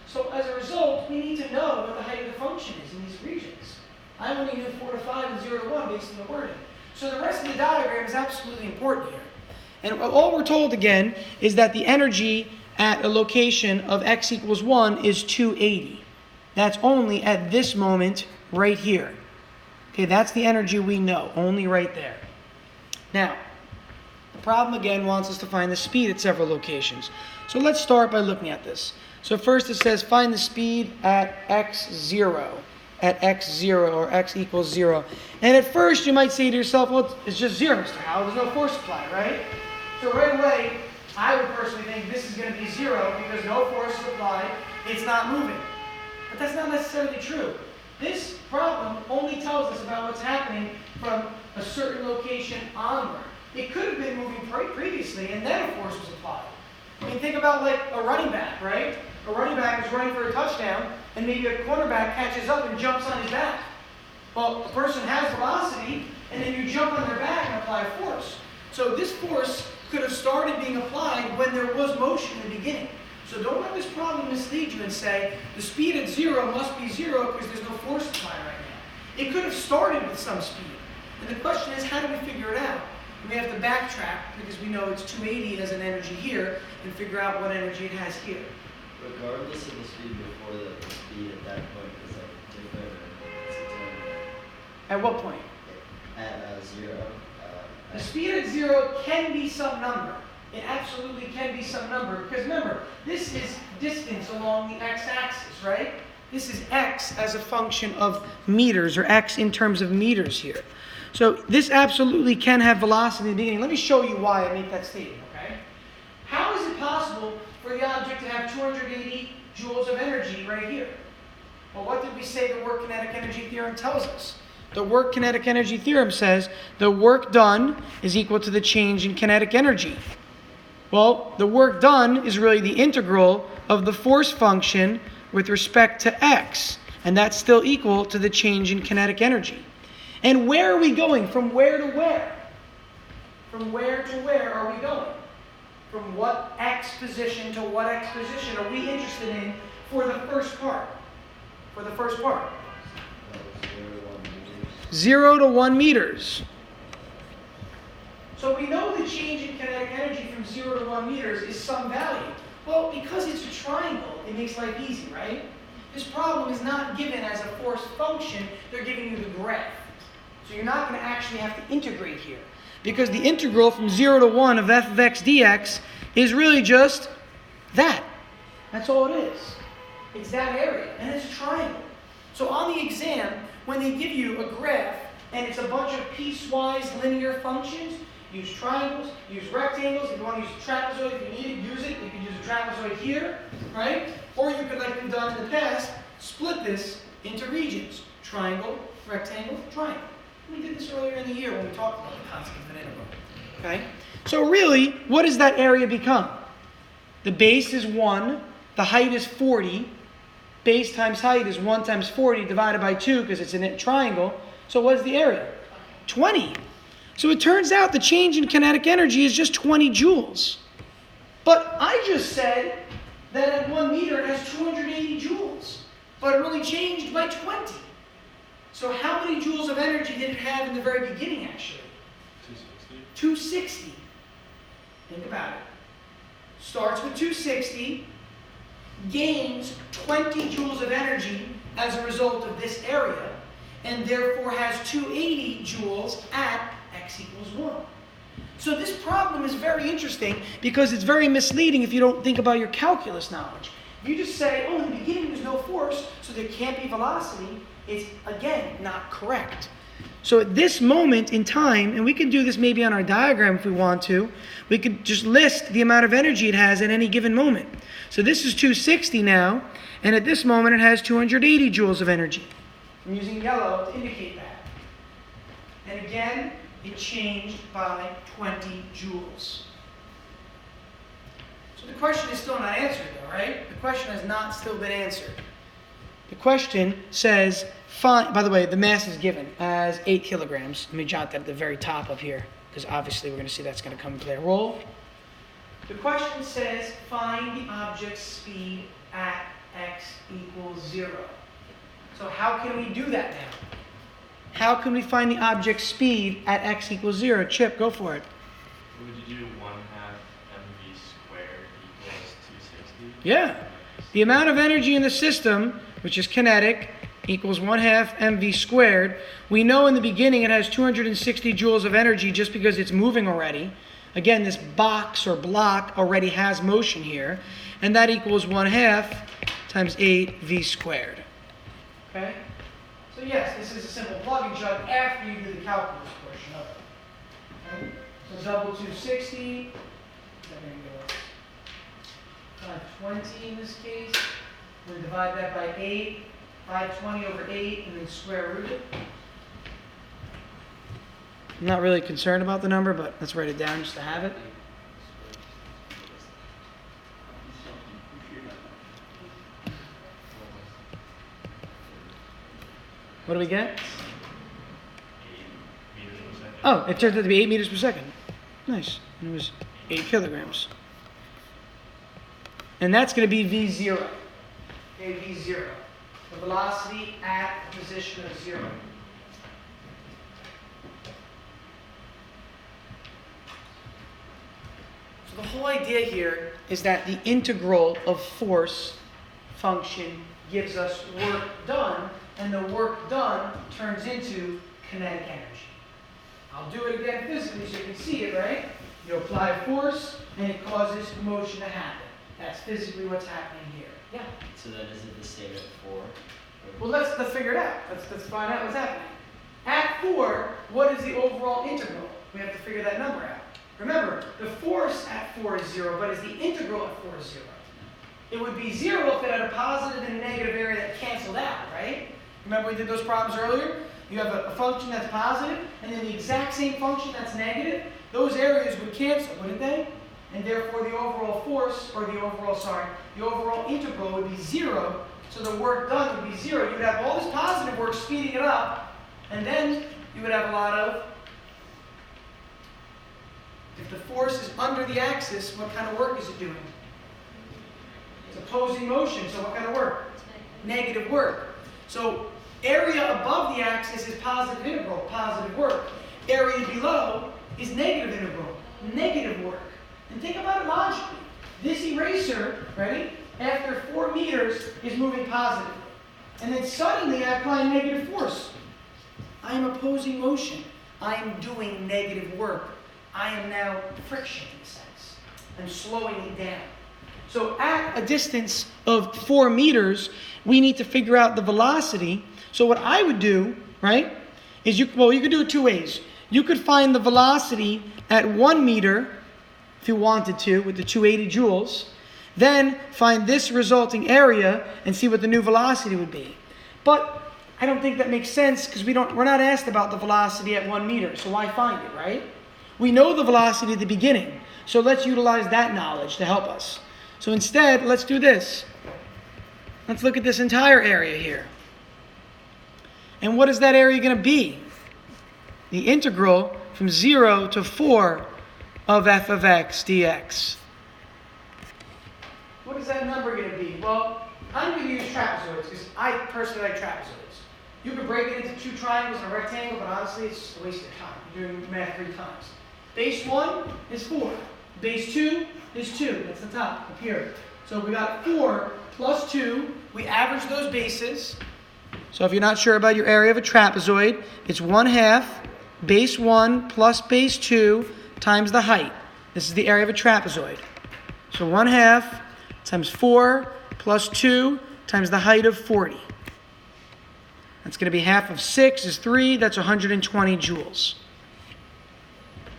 So as a result, we need to know what the height of the function is in these regions. I only knew 4 to 5 and 0 to 1 based on the wording. So the rest of the diagram is absolutely important here. And all we're told again is that the energy at a location of x equals 1 is 280. That's only at this moment right here. Okay, that's the energy we know, only right there. Now, the problem again wants us to find the speed at several locations. So let's start by looking at this. So first it says find the speed at x0. At x0 or x equals 0. And at first you might say to yourself, well, it's just 0, Mr. Howell. There's no force applied, right? So right away, I would personally think this is going to be 0 because no force is applied. It's not moving. But that's not necessarily true. This problem only tells us about what's happening from a certain location onward. It could have been moving previously and then a force was applied. I mean, think about like a running back, right? A running back is running for a touchdown, and maybe a cornerback catches up and jumps on his back. Well, the person has velocity, and then you jump on their back and apply force. So this force could have started being applied when there was motion in the beginning. So don't let this problem mislead you and say, the speed at 0 must be 0 because there's no force applied right now. It could have started with some speed. And the question is, how do we figure it out? We have to backtrack because we know it's 280 as an energy here and figure out what energy it has here. Regardless of the speed before the speed at that point is like different or it's the same. At what point? At 0. The speed at 0 can be some number. It absolutely can be some number. Because remember, this is distance along the x-axis, right? This is x as a function of meters, or x in terms of meters here. So this absolutely can have velocity in the beginning. Let me show you why I make that statement, okay? How is it possible for the object to have 280 joules of energy right here? Well, what did we say the work kinetic energy theorem tells us? The work kinetic energy theorem says the work done is equal to the change in kinetic energy. Well, the work done is really the integral of the force function with respect to x, and that's still equal to the change in kinetic energy. And where are we going? From where to where? From where to where are we going? From what x position to what x position are we interested in for the first part? For the first part. 0 to 1 meters. So we know the change in kinetic energy from 0 to 1 meters is some value. Well, because it's a triangle, it makes life easy, right? This problem is not given as a force function, they're giving you the graph. So you're not going to actually have to integrate here. Because the integral from 0 to 1 of f of x dx is really just that. That's all it is. It's that area, and it's a triangle. So on the exam, when they give you a graph, and it's a bunch of piecewise linear functions, use triangles, use rectangles. If you want to use a trapezoid, if you need it, use it. You can use a trapezoid here, right? Or you could, like we've done in the past, split this into regions. Triangle, rectangle, triangle. We did this earlier in the year when we talked about the concept of an integral. Okay? So really, what does that area become? The base is 1, the height is 40. Base times height is 1 times 40 divided by 2 because it's a triangle. So what is the area? 20. So it turns out the change in kinetic energy is just 20 joules. But I just said that at 1 meter it has 280 joules. But it only changed by 20. So how many joules of energy did it have in the very beginning, actually? 260. Think about it. Starts with 260, gains 20 joules of energy as a result of this area, and therefore has 280 joules at x equals 1. So this problem is very interesting because it's very misleading if you don't think about your calculus knowledge. If you just say, oh, in the beginning there's no force, so there can't be velocity, it's, again, not correct. So at this moment in time, and we can do this maybe on our diagram if we want to, we could just list the amount of energy it has at any given moment. So this is 260 now, and at this moment it has 280 joules of energy. I'm using yellow to indicate that. And again, it changed by 20 joules. So the question is still not answered though, right? The question has not still been answered. The question says, by the way, the mass is given as 8 kilograms. Let me jot that at the very top of here, because obviously we're going to see that's going to come and play a role. The question says, find the object's speed at x equals 0. So how can we do that now? How can we find the object's speed at x equals 0? Chip, go for it. Would you do 1/2 mv squared equals 260? Yeah. The amount of energy in the system, which is kinetic, equals 1/2 mv squared. We know in the beginning it has 260 joules of energy just because it's moving already. Again, this box or block already has motion here. And that equals 1/2 times 8v squared. Okay? So yes, this is a simple plug and chug after you do the calculus portion of it. Okay? So double 260. 520 in this case. We'll divide that by 8. 520 over 8 and then square root it. I'm not really concerned about the number, but let's write it down just to have it. What do we get? 8 meters per second. Oh, it turned out to be 8 meters per second. Nice. And it was 8 kilograms. And that's going to be V0. Okay, V0. The velocity at a position of 0. So the whole idea here is that the integral of force function gives us work done, and the work done turns into kinetic energy. I'll do it again physically so you can see it, right? You apply force, and it causes motion to happen. That's physically what's happening here. Yeah? So then is it the same at 4? Well, let's figure it out. Let's find out what's happening. At 4, what is the overall integral? We have to figure that number out. Remember, the force at 4 is 0, but is the integral at 4 is 0? It would be 0 if it had a positive and a negative area that canceled out, right? Remember we did those problems earlier? You have a function that's positive, and then the exact same function that's negative. Those areas would cancel, wouldn't they? And therefore the overall force, or the overall integral would be 0. So the work done would be 0. You would have all this positive work speeding it up, and then you would have a lot of, if the force is under the axis, what kind of work is it doing? It's opposing motion, so what kind of work? Negative work. So area above the axis is positive integral, positive work. Area below is negative integral, negative work. And think about it logically. This eraser, ready, after 4 meters is moving positively. And then suddenly I apply negative force. I am opposing motion. I am doing negative work. I am now friction in a sense. I'm slowing it down. So at a distance of 4 meters, we need to figure out the velocity. So what I would do, right, is you could do it two ways. You could find the velocity at 1 meter, if you wanted to, with the 280 joules. Then find this resulting area and see what the new velocity would be. But I don't think that makes sense because we're not asked about the velocity at 1 meter. So why find it, right? We know the velocity at the beginning. So let's utilize that knowledge to help us. So instead, let's do this. Let's look at this entire area here. And what is that area going to be? The integral from 0 to 4 of f of x dx. What is that number going to be? Well, I'm going to use trapezoids because I personally like trapezoids. You could break it into 2 triangles and a rectangle, but honestly, it's a waste of time. You're doing math 3 times. Base 1 is 4. Base 2 is 2. That's the top up here. So we got 4 plus 2. We average those bases. So if you're not sure about your area of a trapezoid, it's 1/2 base 1 plus base 2 times the height. This is the area of a trapezoid. So 1/2 times 4 plus 2 times the height of 40. That's going to be half of 6 is 3. That's 120 joules.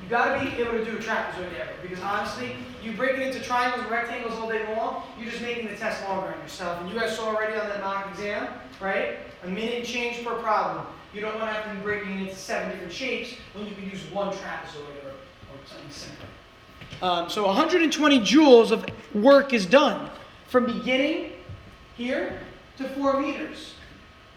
You've got to be able to do a trapezoid area because honestly, you break it into triangles and rectangles all day long, you're just making the test longer on yourself. And you guys saw already on that mock exam, right? A minute and change per problem. You don't want to have to be breaking it into 7 different shapes when you can use one trapezoid or something similar. So 120 joules of work is done from beginning here to 4 meters.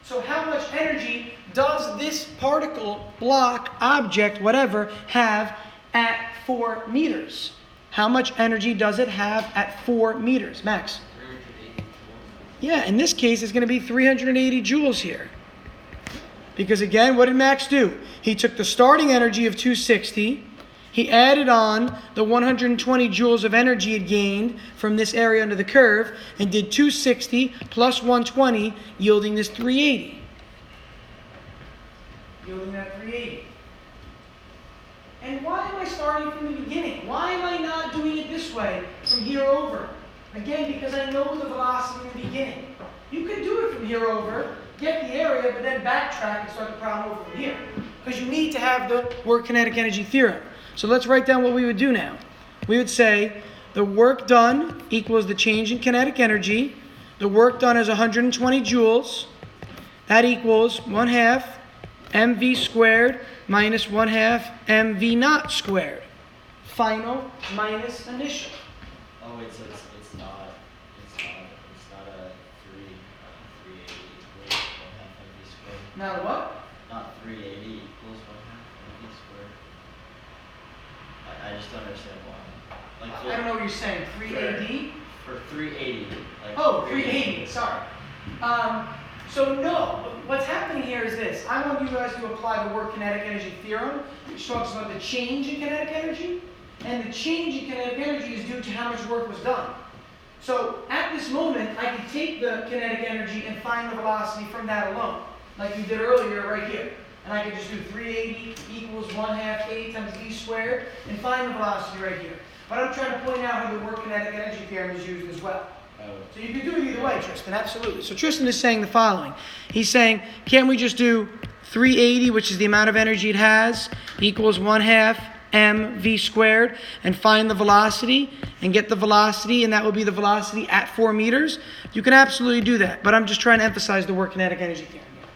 So how much energy does this particle, block, object, whatever, have at 4 meters? How much energy does it have at 4 meters? Max? 380 joules. Yeah, in this case, it's going to be 380 joules here. Because again, what did Max do? He took the starting energy of 260. He added on the 120 joules of energy it gained from this area under the curve and did 260 plus 120, yielding this 380. Yielding that 380. And why am I starting from the beginning? Why am I not doing it this way from here over? Again, because I know the velocity in the beginning. You can do it from here over, get the area, but then backtrack and start the problem over from here. Because you need to have the work kinetic energy theorem. So let's write down what we would do now. We would say the work done equals the change in kinetic energy. The work done is 120 joules. That equals 1/2 mv squared minus 1/2 mv naught squared. Final minus initial. Oh wait, so it's not a 380 equals 1/2 mv squared. Now what? Not 380 equals 1/2 mv squared. I just don't understand why. I don't know what you're saying. 3AD? For 380. Oh, 380. Sorry. So no, what's happening here is this. I want you guys to apply the work kinetic energy theorem, which talks about the change in kinetic energy. And the change in kinetic energy is due to how much work was done. So at this moment, I can take the kinetic energy and find the velocity from that alone, like we did earlier right here. And I can just do 380 equals 1/2 a times v squared and find the velocity right here. But I'm trying to point out how the work kinetic energy theorem is used as well. So you can do it either way, Tristan, absolutely. So Tristan is saying the following. He's saying, can't we just do 380, which is the amount of energy it has, equals 1/2 mv squared, and find the velocity, and get the velocity, and that will be the velocity at 4 meters? You can absolutely do that, but I'm just trying to emphasize the work kinetic energy theorem here.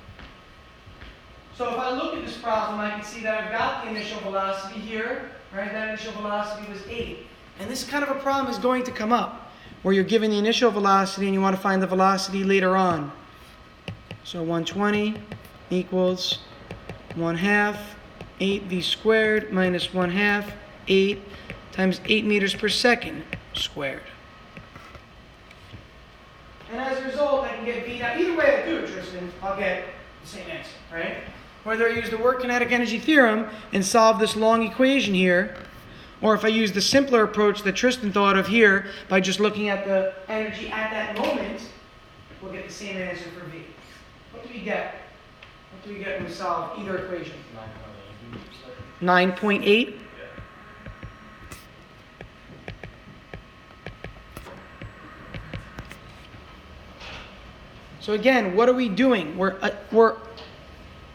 So if I look at this problem, I can see that I've got the initial velocity here, right? That initial velocity was 8. And this kind of a problem is going to come up, where you're given the initial velocity and you want to find the velocity later on. So 120 equals 1/2 8v squared minus 1/2 8 times 8 meters per second squared. And as a result, I can get v. Now, either way I do it, Tristan, I'll get the same answer, right? Whether I use the work kinetic energy theorem and solve this long equation here, or if I use the simpler approach that Tristan thought of here by just looking at the energy at that moment, we'll get the same answer for v. What do we get? What do we get when we solve either equation? 9.8. So again, what are we doing? We're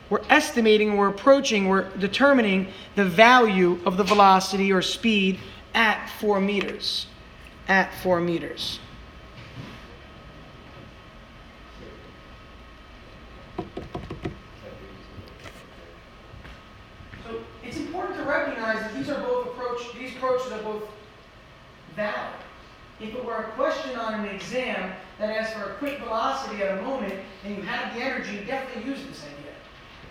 we're estimating, we're approaching, we're determining the value of the velocity or speed at 4 meters. At 4 meters. So it's important to recognize that these approaches are both valid. If it were a question on an exam that asks for a quick velocity at a moment and you have the energy, definitely use this idea.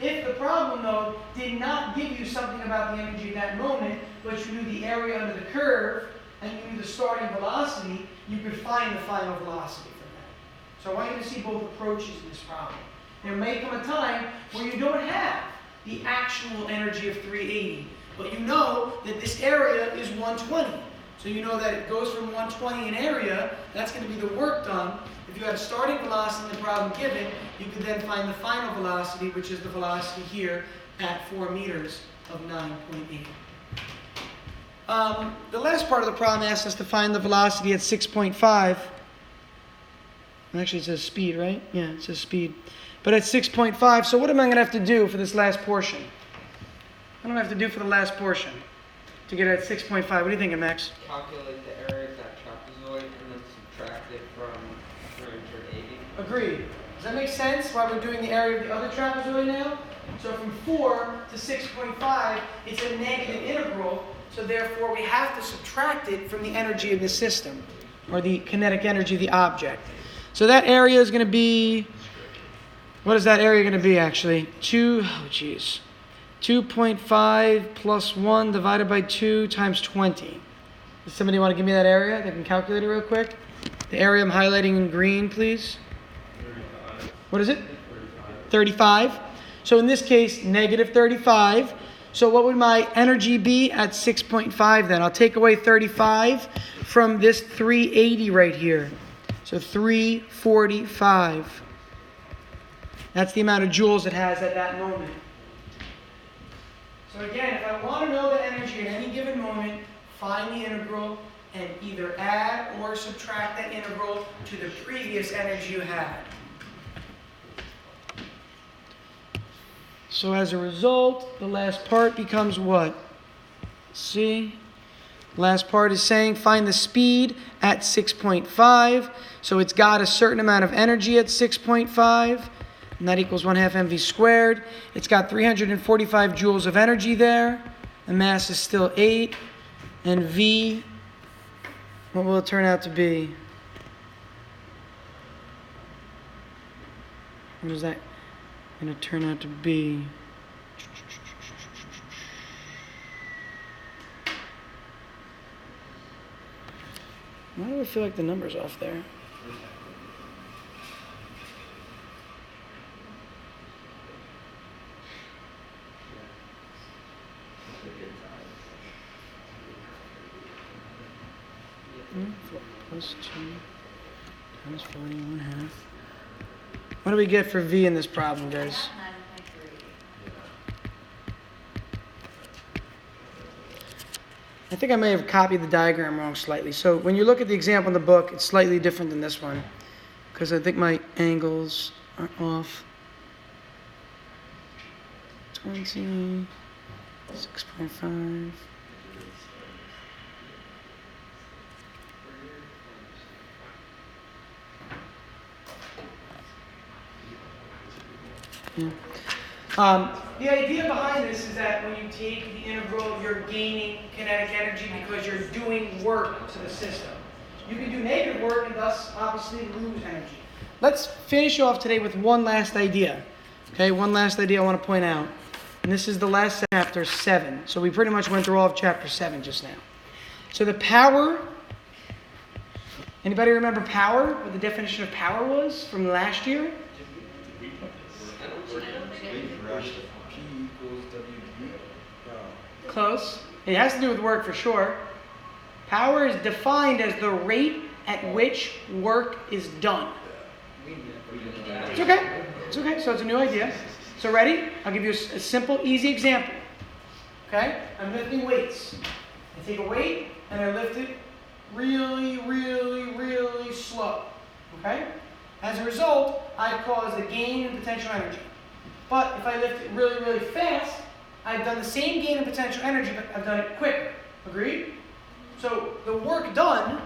If the problem, though, did not give you something about the energy at that moment, but you knew the area under the curve and you knew the starting velocity, you could find the final velocity from that. So I want you to see both approaches in this problem. There may come a time where you don't have the actual energy of 380, but you know that this area is 120. So you know that it goes from 120 in area, that's going to be the work done. If you had a starting velocity in the problem given, you could then find the final velocity, which is the velocity here at 4 meters of 9.8. The last part of the problem asks us to find the velocity at 6.5. Actually, it says speed, right? Yeah, it says speed. But at 6.5, so what am I going to have to do for this last portion? What do I have to do for the last portion to get it at 6.5? What are you thinking, Max? Calculate the area of that trapezoid and then subtract it from 380. Agreed. Does that make sense why we're doing the area of the other trapezoid now? So from 4 to 6.5, it's a negative integral, so therefore we have to subtract it from the energy of the system, or the kinetic energy of the object. So that area is going to be, what is that area going to be actually? 2.5 plus 1 divided by 2 times 20. Does somebody want to give me that area? They can calculate it real quick. The area I'm highlighting in green, please. 35. What is it? 35. So in this case, negative 35. So what would my energy be at 6.5 then? I'll take away 35 from this 380 right here. So 345. That's the amount of joules it has at that moment. So again, if I want to know the energy at any given moment, find the integral and either add or subtract that integral to the previous energy you had. So as a result, the last part becomes what? See? Last part is saying find the speed at 6.5. So it's got a certain amount of energy at 6.5. And that equals 1/2 mv squared. It's got 345 joules of energy there. The mass is still 8. And V, what will it turn out to be? What is that going to turn out to be? Why do I feel like the number's off there? Plus 2 times 40, 1/2. What do we get for V in this problem, guys? 9.3. I think I may have copied the diagram wrong slightly. So when you look at the example in the book, it's slightly different than this one, because I think my angles are off. 20, 6.5. Yeah. The idea behind this is that when you take the integral, you're gaining kinetic energy because you're doing work to the system. You can do negative work and thus obviously lose energy. Let's finish off today with one last idea. Okay, one last idea I want to point out. And this is the last chapter 7. So we pretty much went through all of chapter 7 just now. So the power, anybody remember power? What the definition of power was from last year? Close. It has to do with work for sure. Power is defined as the rate at which work is done. It's okay. It's okay. So it's a new idea. So ready? I'll give you a simple, easy example. Okay? I'm lifting weights. I take a weight and I lift it really, really, really slow. Okay? As a result, I cause a gain in potential energy. But if I lift it really, really fast, I've done the same gain in potential energy, but I've done it quicker. Agreed? So the work done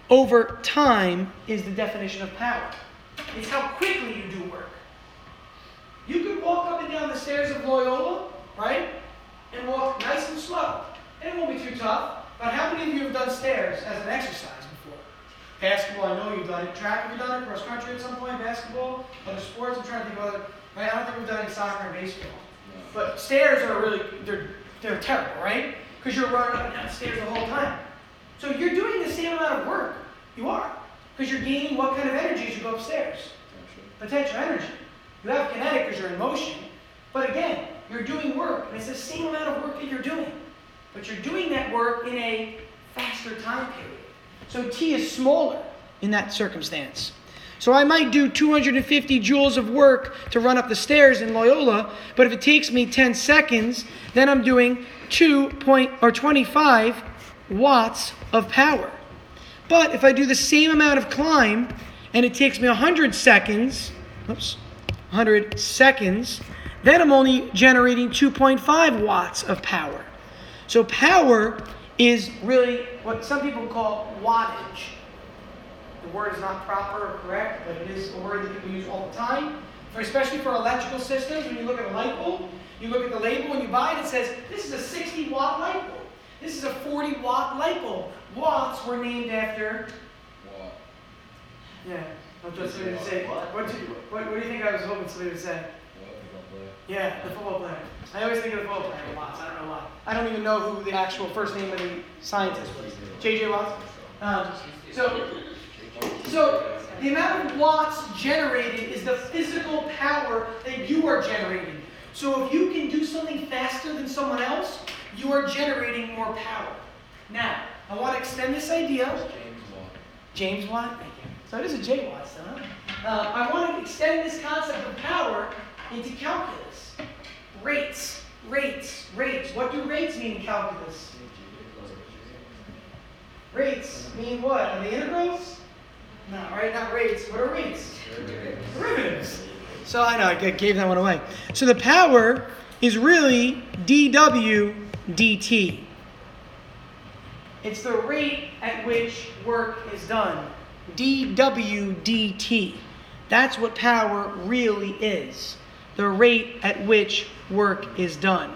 over time is the definition of power. It's how quickly you do work. You could walk up and down the stairs of Loyola, right? And walk nice and slow. And it won't be too tough. But how many of you have done stairs as an exercise before? Basketball, I know you've done it. Track, have you done it? Cross country at some point? Basketball? Other sports? I'm trying to think of other. Right? I don't think we've done any soccer and baseball. No. But stairs are really, they're terrible, right? Because you're running up and down the stairs the whole time. So you're doing the same amount of work. You are. Because you're gaining what kind of energy as you go upstairs? Potential energy. You have kinetic because you're in motion. But again, you're doing work. And it's the same amount of work that you're doing. But you're doing that work in a faster time period. So T is smaller in that circumstance. So I might do 250 joules of work to run up the stairs in Loyola, but if it takes me 10 seconds, then I'm doing 25 watts of power. But if I do the same amount of climb and it takes me 100 seconds, then I'm only generating 2.5 watts of power. So power is really what some people call wattage. The word is not proper or correct, but it is a word that people use all the time. Especially for electrical systems, when you look at a light bulb, you look at the label when you buy it, it says, this is a 60 watt light bulb. This is a 40 watt light bulb. Watts were named after... Watt. Yeah, I'm just going to say. What do you think I was hoping somebody would say? Yeah, the football player. I always think of the football player, Watts. I don't know why. I don't even know who the actual first name of the scientist was. J.J. Watts? So the amount of watts generated is the physical power that you are generating. So if you can do something faster than someone else, you are generating more power. Now, I want to extend this idea. James Watt? Thank you. So it is a J. Watts, huh? I want to extend this concept of power into calculus. Rates. What do rates mean in calculus? Rates mean what? Are they integrals? No, right? Not rates. What are rates? Derivatives. So I know, I gave that one away. So the power is really dW dt. It's the rate at which work is done. dW dt. That's what power really is. The rate at which work is done.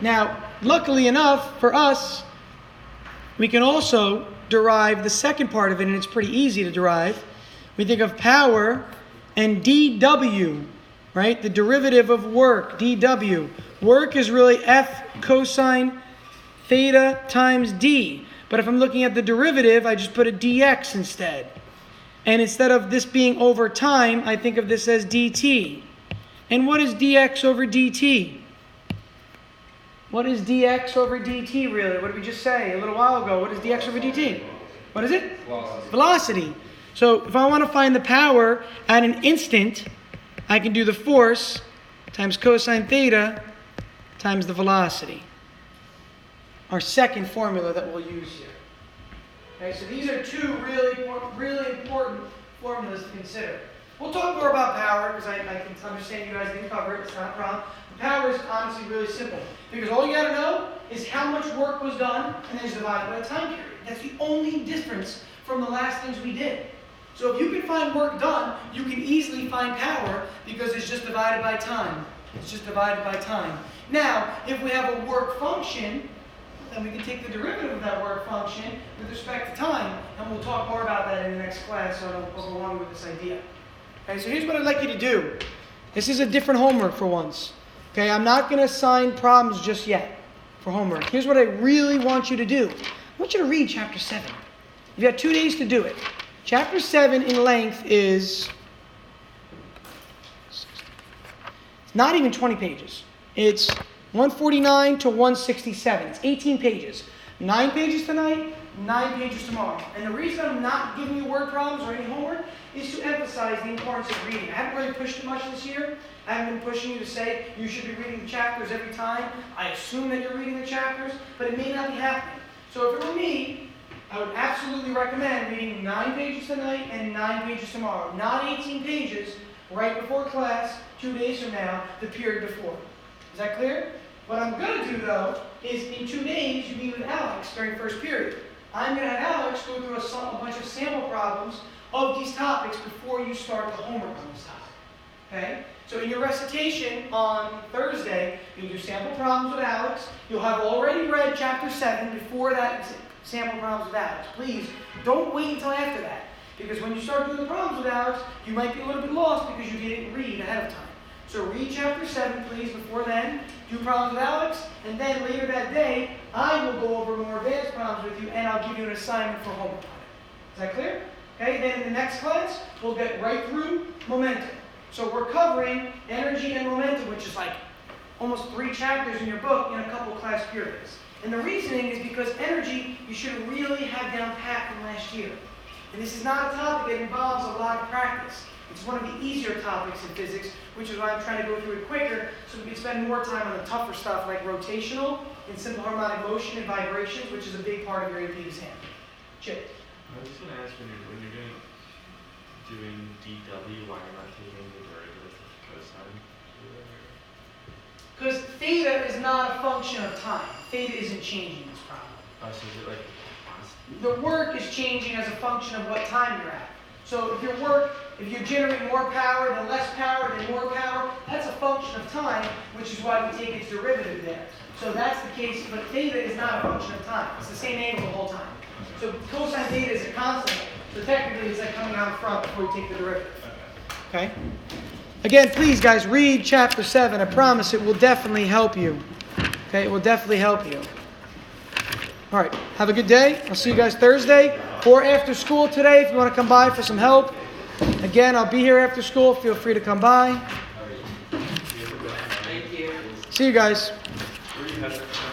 Now, luckily enough for us, we can also derive the second part of it, and it's pretty easy to derive. We think of power and dW, right? The derivative of work, dW. Work is really F cosine theta times d. But if I'm looking at the derivative, I just put a dx instead. And instead of this being over time, I think of this as dt. And what is dx over dt? What is dx over dt really? What did we just say a little while ago? What is dx over dt? What is it? Velocity. So if I want to find the power at an instant, I can do the force times cosine theta times the velocity. Our second formula that we'll use here. Okay, so these are two really important formulas to consider. We'll talk more about power because I can understand you guys didn't cover it. It's not a problem. The power is honestly really simple because all you got to know is how much work was done and then it's divided by the time period. That's the only difference from the last things we did. So if you can find work done, you can easily find power because it's just divided by time. It's just divided by time. Now, if we have a work function, then we can take the derivative of that work function with respect to time, and we'll talk more about that in the next class, so I don't go along with this idea. Okay, so here's what I'd like you to do. This is a different homework for once. Okay, I'm not going to assign problems just yet for homework. Here's what I really want you to do. I want you to read chapter 7. You've got 2 days to do it. Chapter 7 in length is not even 20 pages. It's 149 to 167. It's 18 pages. 9 pages tonight, 9 pages tomorrow. And the reason I'm not giving you word problems or any homework is to emphasize the importance of reading. I haven't really pushed too much this year. I haven't been pushing you to say you should be reading the chapters every time. I assume that you're reading the chapters, but it may not be happening. So if it were me, I would absolutely recommend reading 9 pages tonight and 9 pages tomorrow. Not 18 pages, right before class, 2 days from now, the period before. Is that clear? What I'm going to do, though, is in 2 days, you meet with Alex during first period. I'm going to have Alex go through a bunch of sample problems of these topics before you start the homework on this topic. Okay? So in your recitation on Thursday, you'll do sample problems with Alex. You'll have already read chapter 7 before that sample problems with Alex. Please, don't wait until after that. Because when you start doing the problems with Alex, you might be a little bit lost because you didn't read ahead of time. So read chapter 7, please, before then. Do problems with Alex. And then later that day, I will go over more advanced problems with you, and I'll give you an assignment for homework on it. Is that clear? Okay, then in the next class, we'll get right through momentum. So we're covering energy and momentum, which is like almost 3 chapters in your book in a couple class periods. And the reasoning is because energy you should really have down pat from last year. And this is not a topic that involves a lot of practice. It's one of the easier topics in physics, which is why I'm trying to go through it quicker so we can spend more time on the tougher stuff like rotational and simple harmonic motion and vibrations, which is a big part of your AP exam. Chip. I was just going to ask when you're doing DW, why you're not taking the derivative of cosine? Because theta is not a function of time. Theta isn't changing this problem. Oh, so is it like constant? The work is changing as a function of what time you're at. So if you generate more power, then less power, then more power, that's a function of time, which is why we take its derivative there. So that's the case, but theta is not a function of time. It's the same angle the whole time. So cosine theta is a constant, so technically it's like coming out front before you take the derivative. Okay? Again, please guys, read chapter 7. I promise it will definitely help you. Okay, it will definitely help you. All right, have a good day. I'll see you guys Thursday or after school today if you want to come by for some help. Again, I'll be here after school. Feel free to come by. Thank you. See you guys. Where do you have that from?